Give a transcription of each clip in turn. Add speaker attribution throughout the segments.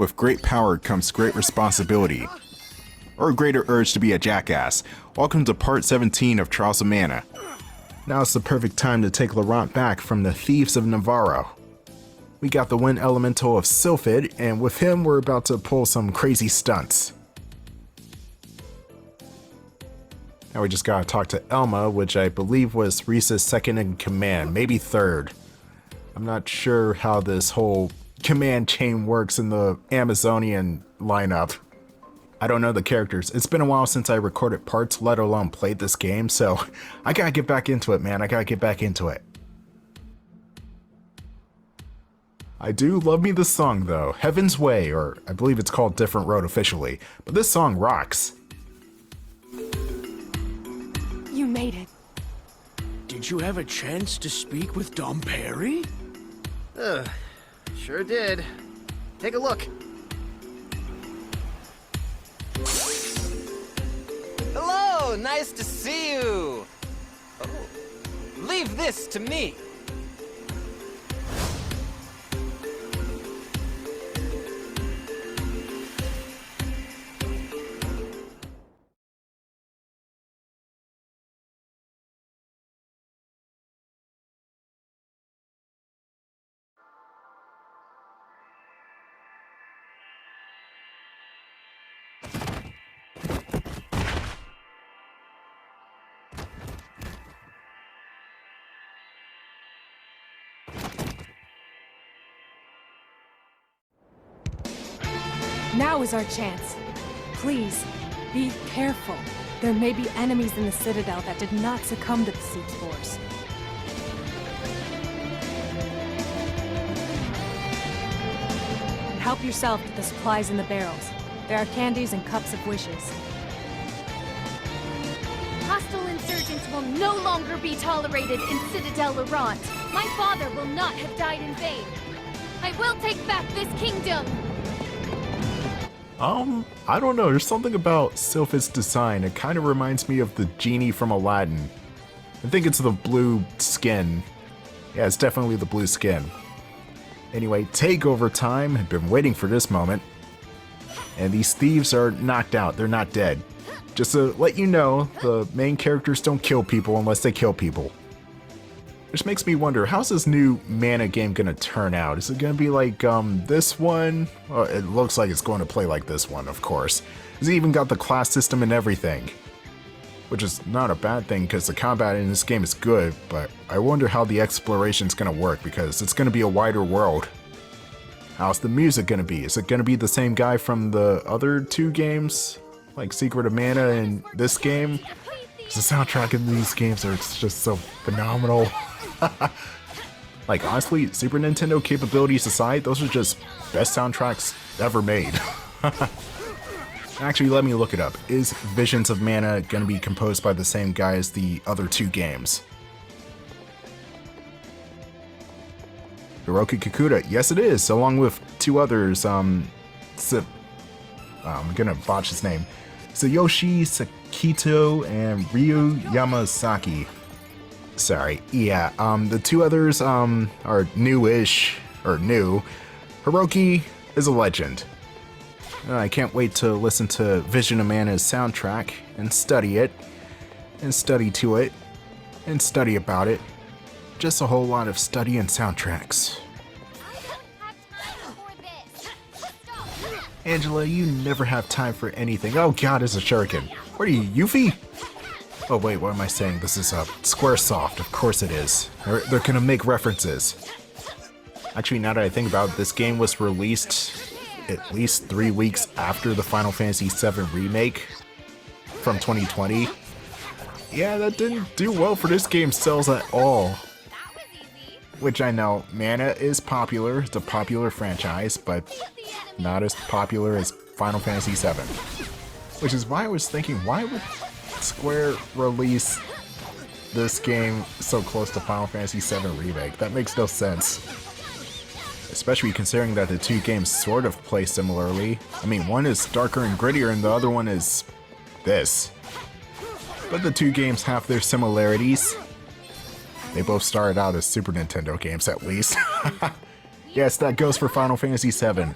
Speaker 1: With great power comes great responsibility. Or a greater urge to be a jackass. Welcome to part 17 of Trials of Mana. Now it's the perfect time to take Laraunt back from the thieves of Navarl. We got the wind elemental of Sylphid, and with him we're about to pull some crazy stunts. Now we just gotta talk to Elma, which I believe was Riesz's second in command, maybe third. I'm not sure how this whole command chain works in the Amazonian lineup. I don't know the characters. It's been a while since I recorded parts, let alone played this game, so I gotta get back into it, man. I gotta get back into it. I do love me this song though, Heaven's Way, or I believe it's called Different Road officially, but this song rocks.
Speaker 2: You made it.
Speaker 3: Did you have a chance to speak with Dom Perry?
Speaker 4: Sure did. Take a look.
Speaker 5: Hello, nice to see you. Oh, leave this to me.
Speaker 2: Now is our chance. Please, be careful. There may be enemies in the Citadel that did not succumb to the siege force. Help yourself to the supplies in the barrels. There are candies and cups of wishes.
Speaker 6: Hostile insurgents will no longer be tolerated in Citadel Laraunt. My father will not have died in vain. I will take back this kingdom!
Speaker 1: I don't know, there's something about Sylphid's design. It kind of reminds me of the genie from Aladdin. I think it's the blue skin. Yeah, it's definitely the blue skin. Anyway, takeover time. I've been waiting for this moment. And these thieves are knocked out, they're not dead. Just to let you know, the main characters don't kill people unless they kill people. Which makes me wonder, how's this new Mana game gonna turn out? Is it gonna be like, this one? Well, it looks like it's going to play like this one, of course. It's even got the class system and everything. Which is not a bad thing, because the combat in this game is good, but I wonder how the exploration's gonna work, because it's gonna be a wider world. How's the music gonna be? Is it gonna be the same guy from the other two games? Like Secret of Mana and this game? 'Cause the soundtrack in these games are just so phenomenal. Like, honestly, Super Nintendo capabilities aside, those are just best soundtracks ever made. Actually, let me look it up. Is Visions of Mana gonna be composed by the same guy as the other two games? Hiroki Kikuta, yes it is, along with two others, I'm gonna botch his name. Tsuyoshi Sakito and Ryu Yamasaki. Sorry, yeah, the two others, are newish, or new. Hiroki is a legend. I can't wait to listen to Vision of Mana's soundtrack, and study it, and study to it, and study about it. Just a whole lot of study and soundtracks. Angela, you never have time for anything. Oh god, it's a shuriken. What are you, Yuffie? Oh wait, what am I saying? This is Squaresoft, of course it is. They're gonna make references. Actually, now that I think about it, this game was released at least 3 weeks after the Final Fantasy VII Remake from 2020. Yeah, that didn't do well for this game's sales at all. Which I know, Mana is popular, it's a popular franchise, but not as popular as Final Fantasy VII. Which is why I was thinking, why would Square release this game so close to Final Fantasy VII Remake? That makes no sense. Especially considering that the two games sort of play similarly. I mean, one is darker and grittier and the other one is this. But the two games have their similarities. They both started out as Super Nintendo games, at least. Yes, that goes for Final Fantasy VII.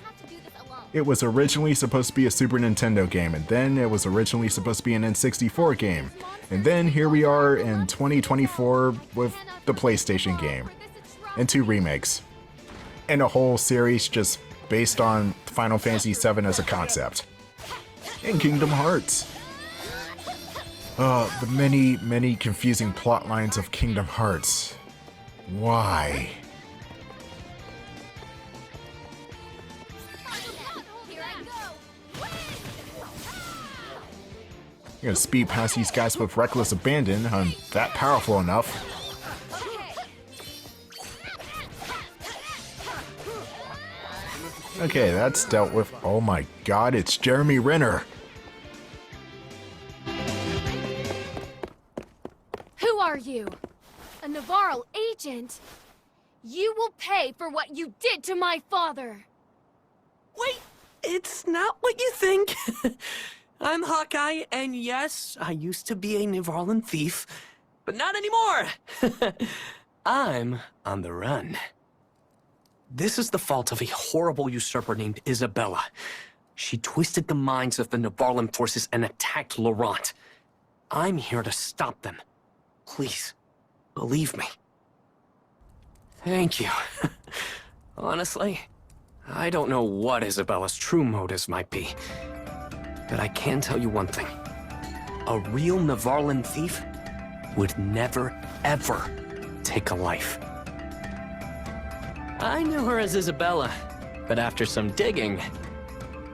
Speaker 1: It was originally supposed to be a Super Nintendo game, and then it was originally supposed to be an N64 game. And then here we are in 2024 with the PlayStation game. And 2 remakes. And a whole series just based on Final Fantasy VII as a concept. And Kingdom Hearts. The many confusing plot lines of Kingdom Hearts. Why? You're gonna speed past these guys with reckless abandon. I'm that powerful enough. Okay, that's dealt with. Oh my god, it's Jeremy Renner.
Speaker 6: Who are you? A Navarl agent? You will pay for what you did to my father!
Speaker 3: Wait, it's not what you think. I'm Hawkeye, and yes, I used to be a Navarlan thief, but not anymore. I'm on the run. This is the fault of a horrible usurper named Isabella. She twisted the minds of the Navarlan forces and attacked Laraunt. I'm here to stop them. Please, believe me. Thank you. Honestly, I don't know what Isabella's true motives might be, but I can tell you one thing. A real Navarlan thief would never, ever take a life. I knew her as Isabella, but after some digging,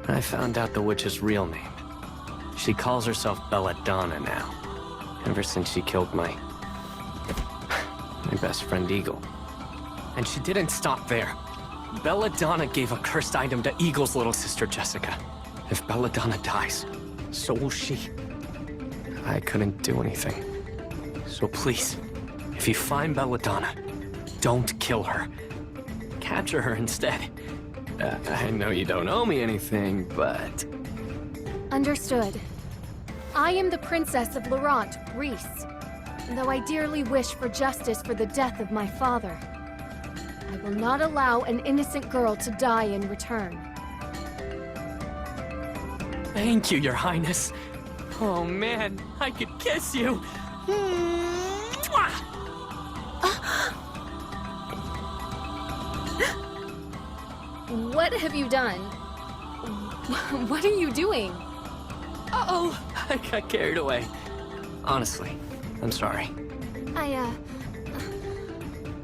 Speaker 3: I found out the witch's real name. She calls herself Belladonna now, ever since she killed my best friend Eagle. And she didn't stop there. Belladonna gave a cursed item to Eagle's little sister Jessica. If Belladonna dies, so will she. I couldn't do anything. So please, if you find Belladonna, don't kill her. Capture her instead. I know you don't owe me anything, but...
Speaker 6: Understood. I am the princess of Laraunt, Riesz. Though I dearly wish for justice for the death of my father, I will not allow an innocent girl to die in return.
Speaker 3: Thank you, Your Highness. Oh man, I could kiss you. Mwah!
Speaker 6: What have you done? What are you doing?
Speaker 3: Uh-oh, I got carried away. Honestly, I'm sorry.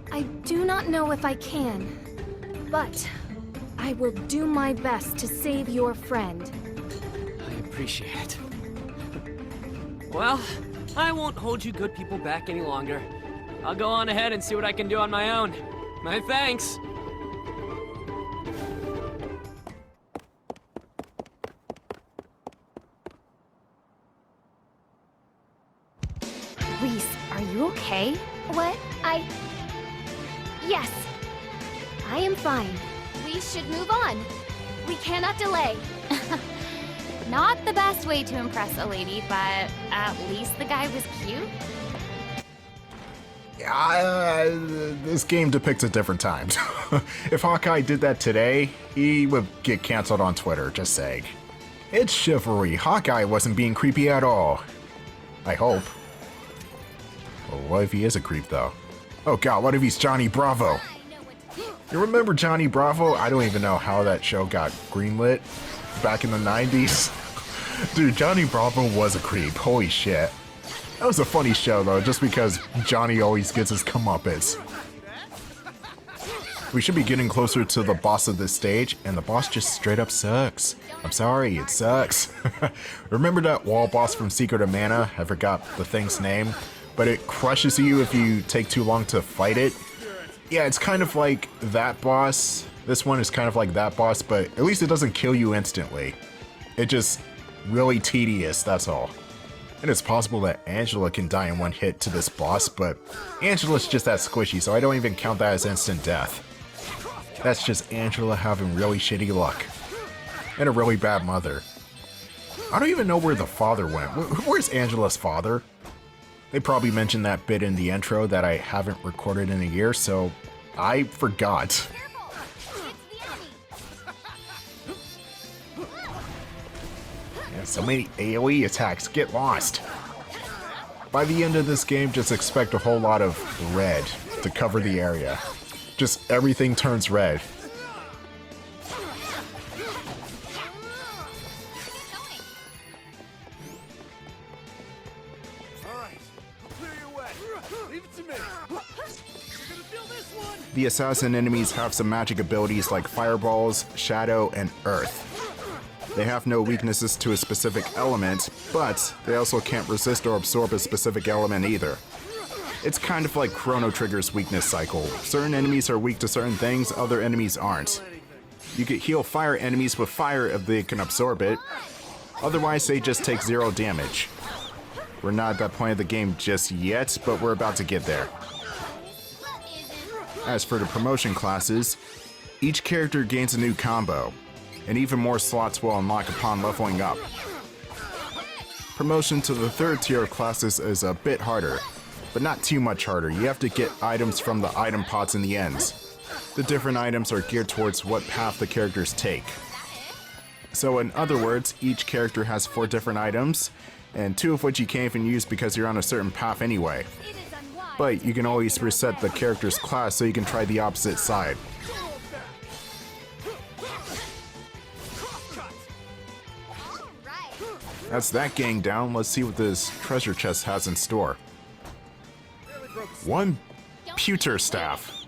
Speaker 6: I do not know if I can, but I will do my best to save your friend.
Speaker 3: I appreciate it. Well, I won't hold you good people back any longer. I'll go on ahead and see what I can do on my own. My thanks.
Speaker 6: Riesz, are you okay? What? Yes. I am fine. We should move on. We cannot delay.
Speaker 7: Not the best way to impress a lady, but at least the guy was cute.
Speaker 1: This game depicts a different times. If Hawkeye did that today, he would get canceled on Twitter, just saying. It's chivalry. Hawkeye wasn't being creepy at all. I hope. Well, what if he is a creep, though? Oh god, what if he's Johnny Bravo? You remember Johnny Bravo? I don't even know how that show got greenlit back in the 90s. Dude, Johnny Bravo was a creep. Holy shit. That was a funny show, though, just because Johnny always gets his comeuppance. We should be getting closer to the boss of this stage, and the boss just straight up sucks. I'm sorry, it sucks. Remember that wall boss from Secret of Mana? I forgot the thing's name. But it crushes you if you take too long to fight it. Yeah, it's kind of like that boss. This one is kind of like that boss, but at least it doesn't kill you instantly. It just really tedious, that's all. And it's possible that Angela can die in one hit to this boss, but Angela's just that squishy, so I don't even count that as instant death. That's just Angela having really shitty luck. And a really bad mother. I don't even know where the father went. Where's Angela's father? They probably mentioned that bit in the intro that I haven't recorded in a year, so I forgot. So many AoE attacks, get lost. By the end of this game, just expect a whole lot of red to cover the area. Just everything turns red. The assassin enemies have some magic abilities like fireballs, shadow, and earth. They have no weaknesses to a specific element, but they also can't resist or absorb a specific element either. It's kind of like Chrono Trigger's weakness cycle. Certain enemies are weak to certain things, other enemies aren't. You can heal fire enemies with fire if they can absorb it. Otherwise, they just take 0 damage. We're not at that point of the game just yet, but we're about to get there. As for the promotion classes, each character gains a new combo, and even more slots will unlock upon leveling up. Promotion to the 3rd tier of classes is a bit harder, but not too much harder. You have to get items from the item pots in the ends. The different items are geared towards what path the characters take. So in other words, each character has 4 different items, and 2 of which you can't even use because you're on a certain path anyway. But you can always reset the character's class so you can try the opposite side. That's that gang down. Let's see what this treasure chest has in store. 1 pewter staff.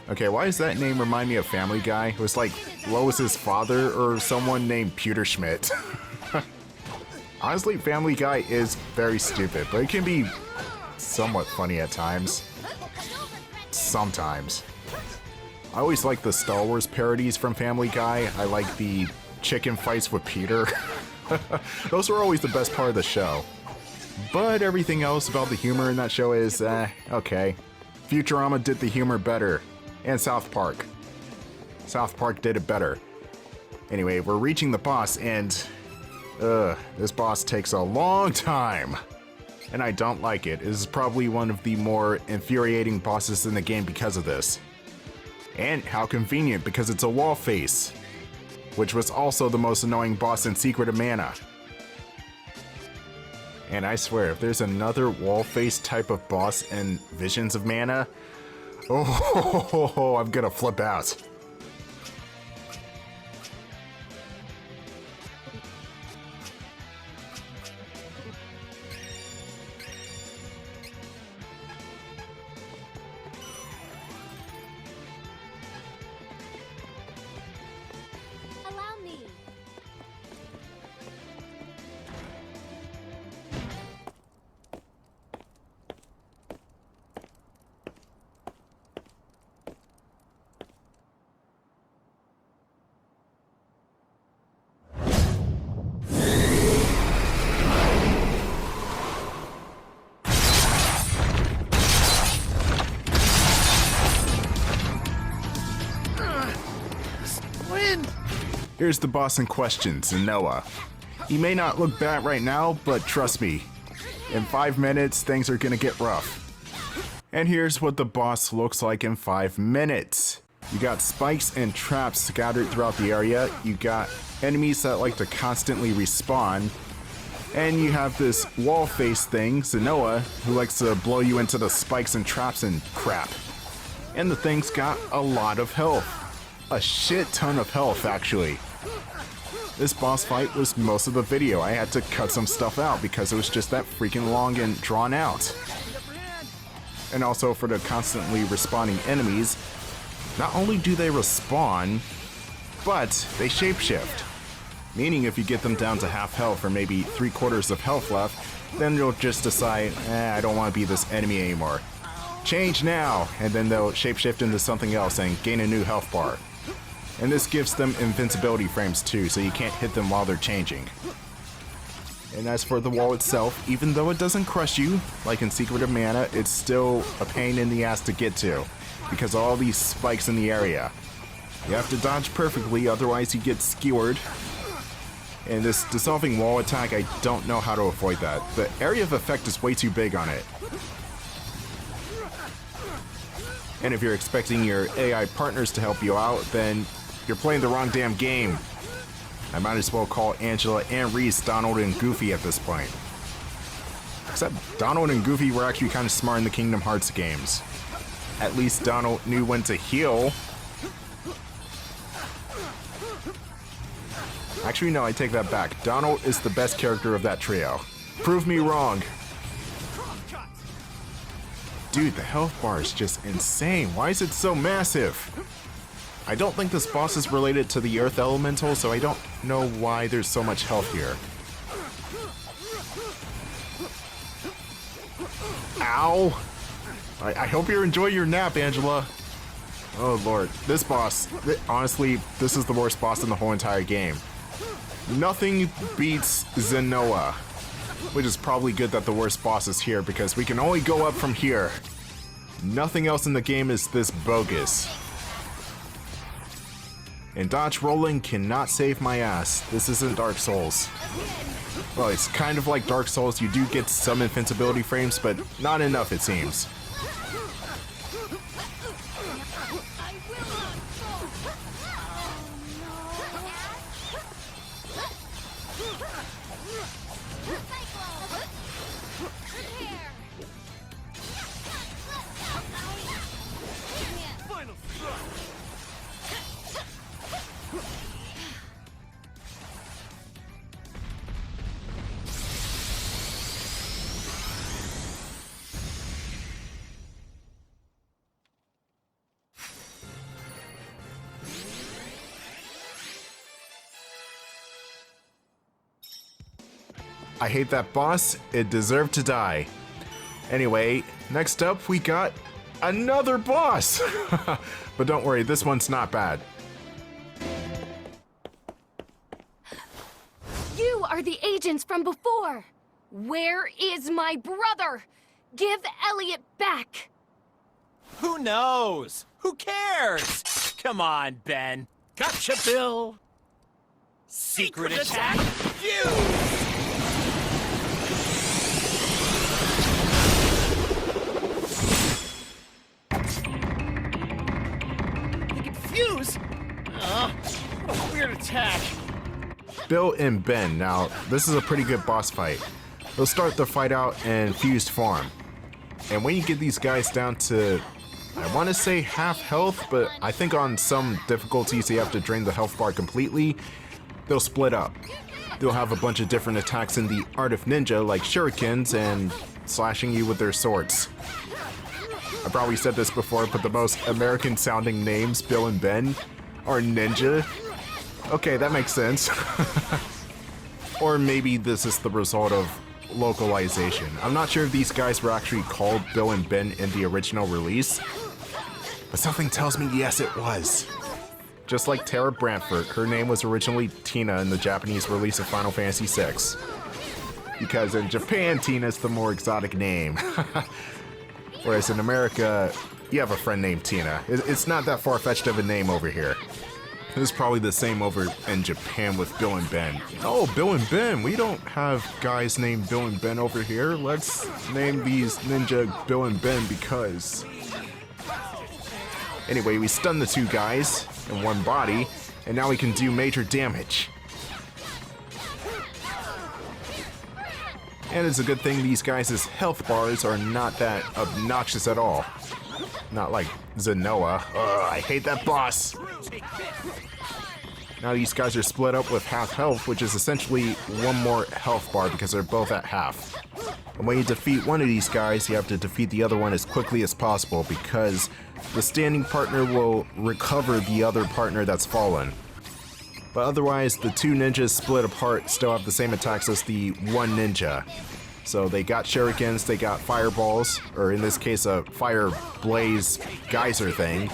Speaker 1: Okay, why does that name remind me of Family Guy? It was like Lois's father or someone named Pewter Schmidt. Honestly, Family Guy is very stupid, but it can be somewhat funny at times. Sometimes. I always like the Star Wars parodies from Family Guy. I like the chicken fights with Peter. Those were always the best part of the show. But everything else about the humor in that show is, okay. Futurama did the humor better. And South Park. South Park did it better. Anyway, we're reaching the boss, and this boss takes a long time. And I don't like it. It is probably one of the more infuriating bosses in the game because of this. And how convenient, because it's a wall face, which was also the most annoying boss in Secret of Mana. And I swear, if there's another wall face type of boss in Visions of Mana, oh, I'm gonna flip out.
Speaker 6: Allow me.
Speaker 1: Here's the boss in question, Zehnoa. He may not look bad right now, but trust me, in 5 minutes, things are gonna get rough. And here's what the boss looks like in 5 minutes. You got spikes and traps scattered throughout the area, you got enemies that like to constantly respawn, and you have this wall face thing, Zehnoa, who likes to blow you into the spikes and traps and crap. And the thing's got a lot of health. A shit ton of health, actually. This boss fight was most of the video. I had to cut some stuff out because it was just that freaking long and drawn out. And also for the constantly respawning enemies, not only do they respawn, but they shapeshift. Meaning if you get them down to half health or maybe 3/4 of health left, then you'll just decide, I don't want to be this enemy anymore. Change now, and then they'll shapeshift into something else and gain a new health bar. And this gives them invincibility frames too, so you can't hit them while they're changing. And as for the wall itself, even though it doesn't crush you, like in Secret of Mana, it's still a pain in the ass to get to, because of all these spikes in the area. You have to dodge perfectly, otherwise you get skewered. And this dissolving wall attack, I don't know how to avoid that. The area of effect is way too big on it. And if you're expecting your AI partners to help you out, then you're playing the wrong damn game. I might as well call Angela and Riesz Donald and Goofy at this point. Except Donald and Goofy were actually kind of smart in the Kingdom Hearts games. At least Donald knew when to heal. Actually, no, I take that back. Donald is the best character of that trio. Prove me wrong. Dude, the health bar is just insane. Why is it so massive? I don't think this boss is related to the Earth Elemental, so I don't know why there's so much health here. Ow! I hope you enjoy your nap, Angela. Oh lord, this boss, honestly, this is the worst boss in the whole entire game. Nothing beats Zehnoa, which is probably good that the worst boss is here because we can only go up from here. Nothing else in the game is this bogus. And dodge rolling cannot save my ass. This isn't Dark Souls. Well, it's kind of like Dark Souls. You do get some invincibility frames, but not enough it seems. I hate that boss. It deserved to die. Anyway, next up we got another boss. But don't worry, this one's not bad.
Speaker 6: You are the agents from before! Where is my brother? Give Elliot back!
Speaker 5: Who knows? Who cares? Come on, Ben.
Speaker 3: Gotcha, Bill.
Speaker 5: Secret attack. Fuse!
Speaker 3: Fuse? What a weird attack.
Speaker 1: Bil and Ben. Now, this is a pretty good boss fight. They'll start the fight out in fused form. And when you get these guys down to, I want to say half health, but I think on some difficulties you have to drain the health bar completely, they'll split up. They'll have a bunch of different attacks in the Art of Ninja, like shurikens and slashing you with their swords. I probably said this before, but the most American sounding names, Bil and Ben, are ninja. Okay, that makes sense. Or maybe this is the result of localization. I'm not sure if these guys were actually called Bil and Ben in the original release, but something tells me yes it was. Just like Tara Brantford, her name was originally Tina in the Japanese release of Final Fantasy VI. Because in Japan, Tina's the more exotic name. Whereas in America, you have a friend named Tina. It's not that far-fetched of a name over here. It's probably the same over in Japan with Bil and Ben. Oh, Bil and Ben, we don't have guys named Bil and Ben over here. Let's name these ninja Bil and Ben because... Anyway, we stun the two guys in one body, and now we can do major damage. And it's a good thing these guys' health bars are not that obnoxious at all. Not like Zehnoa. Ugh, I hate that boss. Now these guys are split up with half health, which is essentially one more health bar because they're both at half. And when you defeat one of these guys, you have to defeat the other one as quickly as possible because the standing partner will recover the other partner that's fallen. But otherwise, the two ninjas split apart still have the same attacks as the one ninja. So they got shurikens, they got fireballs, or in this case a fire blaze geyser thing.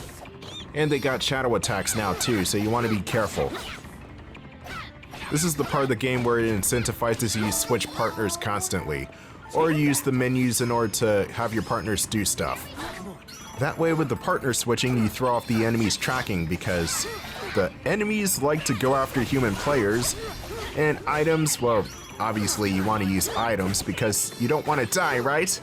Speaker 1: And they got shadow attacks now too, so you want to be careful. This is the part of the game where it incentivizes you to switch partners constantly, or use the menus in order to have your partners do stuff. That way with the partner switching, you throw off the enemy's tracking because the enemies like to go after human players, and items, well, obviously you want to use items because you don't want to die, right?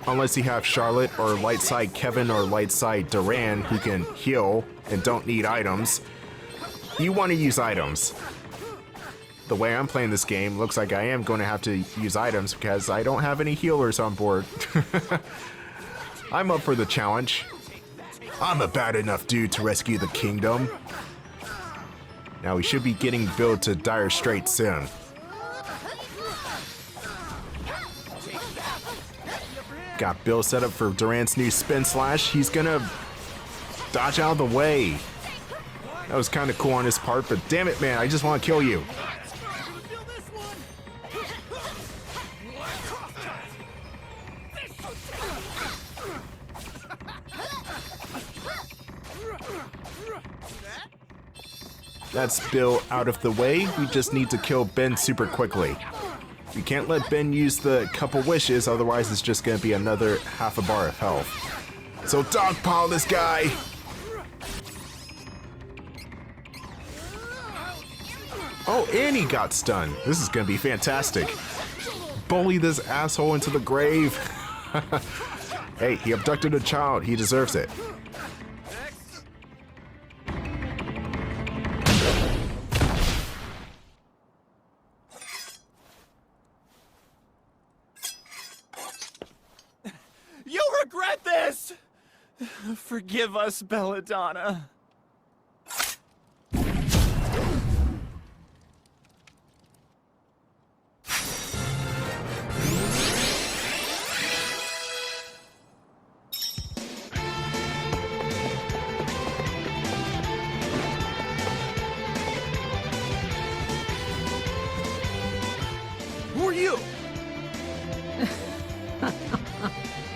Speaker 1: Unless you have Charlotte or light side Kevin or light side Duran who can heal and don't need items. You want to use items. the way I'm playing this game, looks like I am going to have to use items because I don't have any healers on board. I'm up for the challenge. I'm a bad enough dude to rescue the kingdom. Now we should be getting Bill to dire straits soon. Got Bill set up for Durant's new spin slash. He's gonna dodge out of the way. That was kind of cool on his part, but damn it, man, I just want to kill you. That's Bill out of the way. We just need to kill Ben super quickly. We can't let Ben use the couple wishes, otherwise it's just gonna be another half a bar of health. So dogpile this guy! Oh, and he got stunned. This is gonna be fantastic. Bully this asshole into the grave. Hey, he abducted a child. He deserves it.
Speaker 8: You'll regret this! Forgive us, Belladonna. Who are you?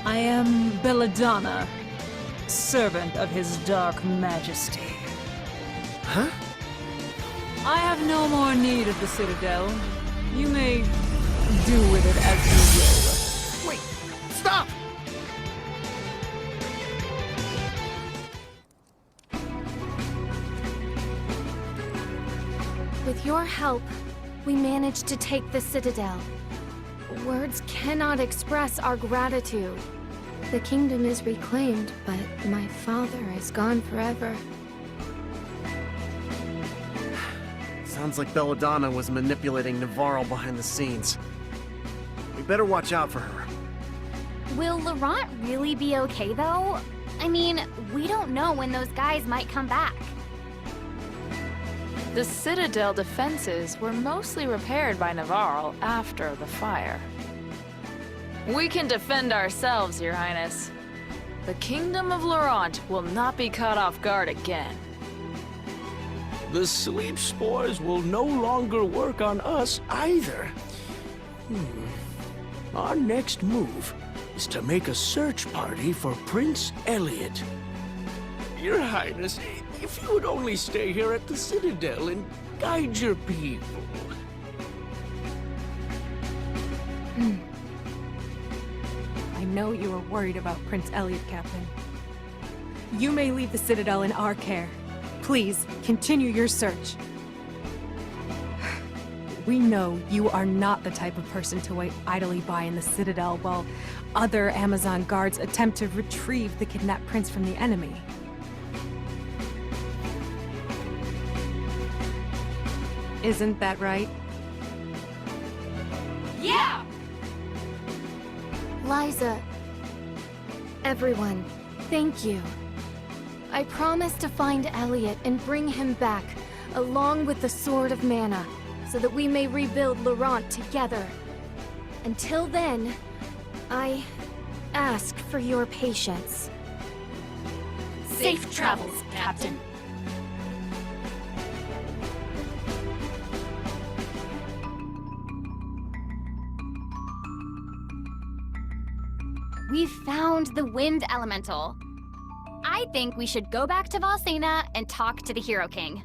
Speaker 2: I am Belladonna, servant of his dark majesty.
Speaker 4: Huh?
Speaker 2: I have no more need of the Citadel. You may do with it as you will.
Speaker 4: Wait, stop!
Speaker 6: With your help, we managed to take the Citadel. Words cannot express our gratitude. The kingdom is reclaimed, but my father is gone forever.
Speaker 4: Sounds like Belladonna was manipulating Navarl behind the scenes. We better watch out for her.
Speaker 7: Will Laraunt really be okay, though? I mean, we don't know when those guys might come back.
Speaker 9: The Citadel defenses were mostly repaired by Navarl after the fire. We can defend ourselves, Your Highness. The Kingdom of Laraunt will not be caught off guard again.
Speaker 3: The sleep spores will no longer work on us either. Our next move is to make a search party for Prince Elliot. Your Highness, if you would only stay here at the Citadel and guide your people.
Speaker 2: I know you are worried about Prince Elliot, Captain. You may leave the Citadel in our care. Please, continue your search. We know you are not the type of person to wait idly by in the Citadel while other Amazon guards attempt to retrieve the kidnapped prince from the enemy. Isn't that right?
Speaker 7: Yeah!
Speaker 6: Liza, everyone, thank you. I promise to find Elliot and bring him back, along with the Sword of Mana, so that we may rebuild Laraunt together. Until then, I ask for your patience.
Speaker 7: Safe travels, Captain. We've found the Wind Elemental. I think we should go back to Valsena and talk to the Hero King.